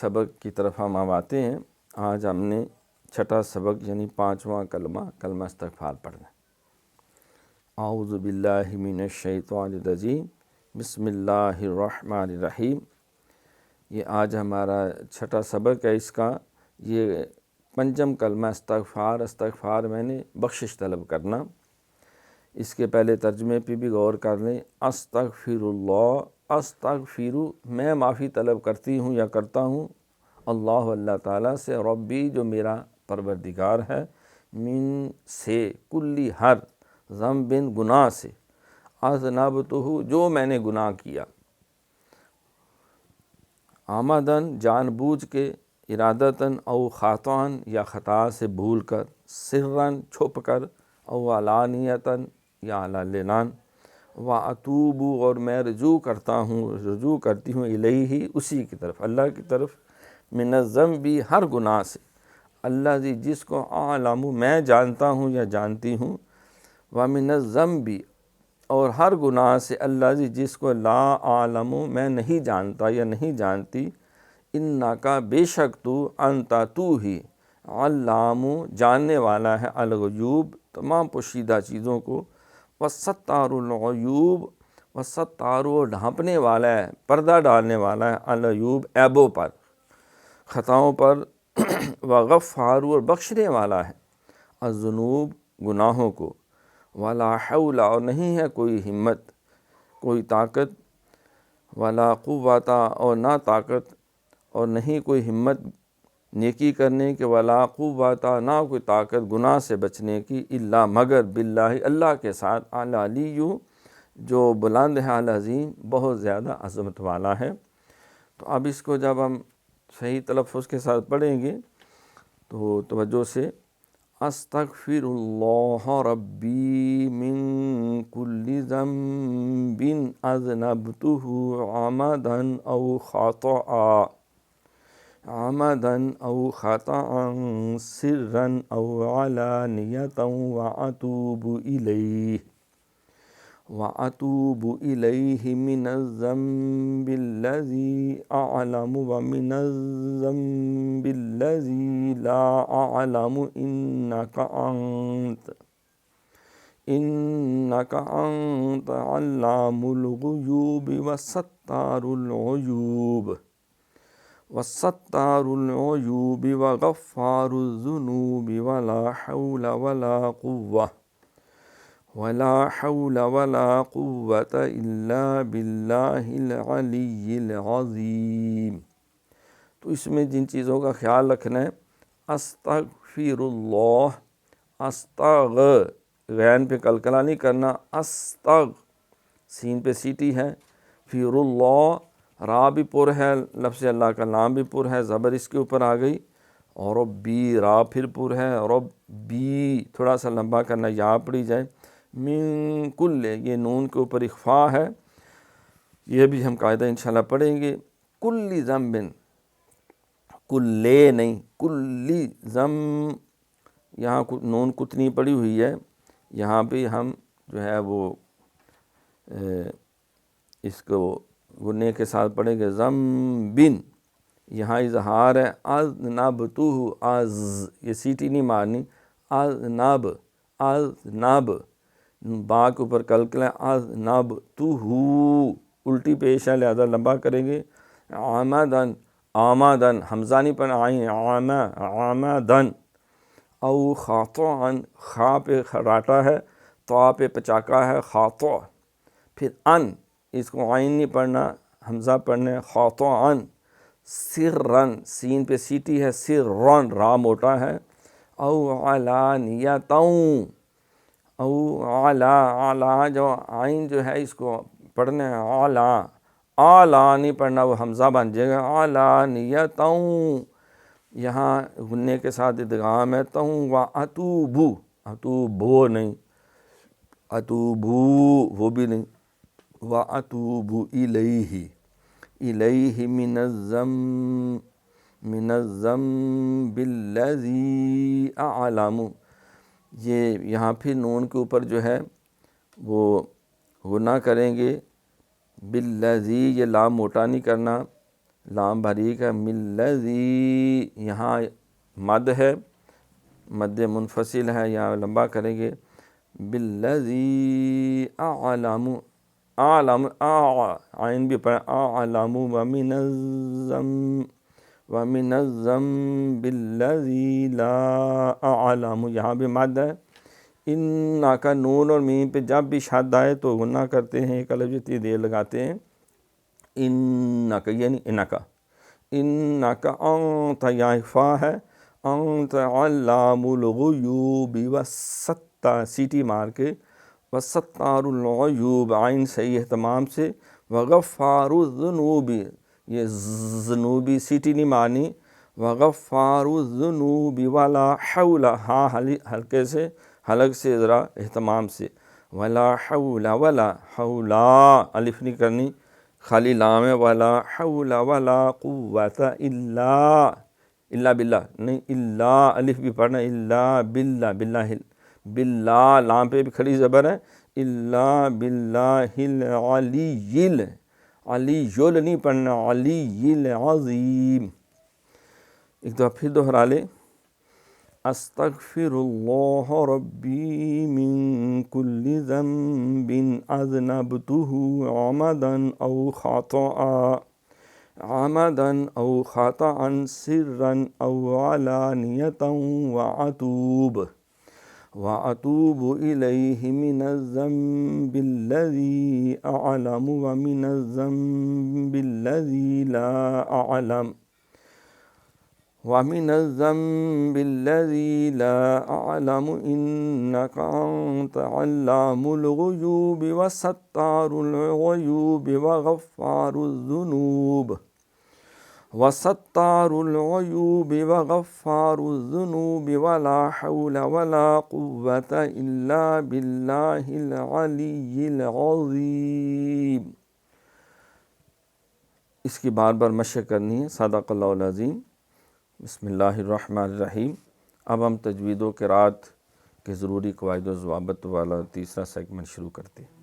سبق کی طرف ہم اب آتے ہیں۔ آج ہم نے چھٹا سبق یعنی 5واں کلمہ استغفار پڑھنا ہے۔ اعوذ باللہ من الشیطان الرجیم، بسم اللہ الرحمن الرحیم۔ یہ آج ہمارا چھٹا سبق ہے اس کا۔ یہ پنجم کلمہ استغفار میں نے بخشش طلب کرنا۔ اس کے پہلے ترجمے پہ بھی غور کر لیں۔ استغفر استغفر میں معافی طلب کرتی ہوں یا کرتا ہوں اللہ تعالیٰ سے، ربی جو میرا پروردگار ہے، من سے، کلی ہر، ذنب گناہ سے، اذنبتہ جو میں نے گناہ کیا، عمدن جان بوجھ کے، ارادتاً او خطاً یا خطا سے بھول کر، سرًا چھپ کر، او علانیتاً یا اعلان، واتوب اور میں رجوع کرتی ہوں الیہ اسی کی طرف، اللہ کی طرف، من الذنب ہر گناہ سے، الذی جس کو اعلم میں جانتا ہوں یا جانتی ہوں، ومن الذنب اور ہر گناہ سے، الذی جس کو لا اعلم میں نہیں جانتا یا نہیں جانتی، انکا بے شک تو، انتا تو ہی، علام جاننے والا ہے، الغیوب تمام پوشیدہ چیزوں کو، وستار العیوب وستار ڈھانپنے والا ہے، پردہ ڈالنے والا ہے، العیوب عیبوں پر، خطاؤں پر، وغفار اور بخشنے والا ہے، الذنوب گناہوں کو، ولا حول اور نہیں ہے کوئی ہمت، کوئی طاقت، ولا قوت اور نہ طاقت اور نہیں کوئی ہمت نیکی کرنے کے، ولا قوت نہ کوئی طاقت گناہ سے بچنے کی، الا مگر باللہ اللہ کے ساتھ، العلی جو بلند ہے، العظیم بہت زیادہ عظمت والا ہے۔ تو اب اس کو جب ہم صحیح تلفظ کے ساتھ پڑھیں گے تو توجہ سے، استغفر اللہ ربی من کل ذنب اذنبتہ عمدا او خطأ، سرا او علانیۃ، واتوب الیہ من الذنب الذی اعلم ومن الذنب الذی لا اعلم، انک انت علام الغیوب وستار العیوب وغفار الذنوب، ولا حول ولا قوة الا باللہ العلی العظیم۔ تو اس میں جن چیزوں کا خیال رکھنا ہے، استغفر اللہ، غین پہ قلقلہ نہیں کرنا، سین پہ سیٹی ہے، فیر اللہ، را بھی پر ہے، لفظ اللہ کا نام بھی پر ہے، زبر اس کے اوپر آ گئی، اور ربی را پھر پر ہے، ربی تھوڑا سا لمبا کرنا، یا پڑھی جائے، من کل یہ نون کے اوپر اخفا ہے، یہ بھی ہم قاعدہ انشاءاللہ پڑھیں گے، کل ذنب، کلے نہیں، کلی ذنب، یہاں نون کتنی پڑی ہوئی ہے، یہاں پہ ہم جو ہے وہ اس کو غنے کے ساتھ پڑھیں گے، ذنبن، یہاں اظہار ہے، اذنبتہ، یہ سیٹی نہیں مارنی، اذنب، با کے اوپر قلقلہ، اذنبتہ، الٹی پیش ہے لہذا لمبا کریں گے، آمدن حمزہ نہیں پڑھنا، آئیں، آمدن، او خطأ، خا پہ راٹا ہے، طا پہ پچاکا ہے، خطأ، پھر اس کو عین نہیں پڑھنا، حمزہ پڑھنا ہے، خطأ، سرًا، سین پہ سیٹی ہے، سرًا، را موٹا ہے، او علانیۃ، او علا جو عین جو ہے اس کو پڑھنا ہے، اعلیٰ نہیں پڑھنا، وہ حمزہ بن جائے گا، علانیۃ، یہاں غنے کے ساتھ ادغام ہے، اتوبو نہیں، اتوبو وہ بھی نہیں، واتوب الیہ من الذنب الذی اعلم، یہ یہاں پھر نون کے اوپر جو ہے وہ غنہ کریں گے، بالذی، یہ لام موٹا نہیں کرنا، لام باریک ہے، ملذی یہاں مد ہے، مد منفصل ہے، یہاں لمبا کریں گے، بالذی اعلم، اعلم عین بھی پڑھیں، اعلم ومن الذنب الذی لا اعلم، یہاں بھی مد ہے۔ انا کا نون اور میم پہ جب بھی شد آئے تو غنہ کرتے ہیں، ایک الف جتنی دیر لگاتے ہیں، انکا یعنی انکا، انکا انت یہاں فا ہے، انت علام الغیوب وسطا سیٹی مار کے، وستار الغیوب عین صحیح اہتمام سے، وغفار الذنوب یہ ذنوبی سیٹی نہیں مارنی، وغفار الذنوب ولا حول ہاں ہلکے سے حلق سے ذرا اہتمام سے، ولا حول ولا حولا الف نہیں کرنی، خالی لام ہے، ولا حول ولا قوت الا باللہ نہیں، الا الف بھی پڑھنا، الا باللہ، باللہ لام پہ بھی کھڑی زبر ہے، الا باللہ العلی علی یل نہیں پڑھنا، علی العظیم۔ ایک دفعہ پھر دوہرا لے، استغفر اللہ ربی من کل ذنب اذنبته عمدا او خطأ سرا او علانیة وأتوب إليه من الذنب الذي أعلم ومن الذنب الذي لا أعلم إنك أنت علام الغيوب وستار الغيوب وغفار الذنوب ولا حول ولا قوة إلا بالله العلي العظيم۔ اس کی بار بار مشق کرنی ہے۔ صدق اللہ العظیم۔ بسم اللہ الرحمن الرحیم۔ اب ہم تجوید و قرات کے ضروری قواعد و ضوابط والا تیسرا سیگمنٹ شروع کرتے ہیں۔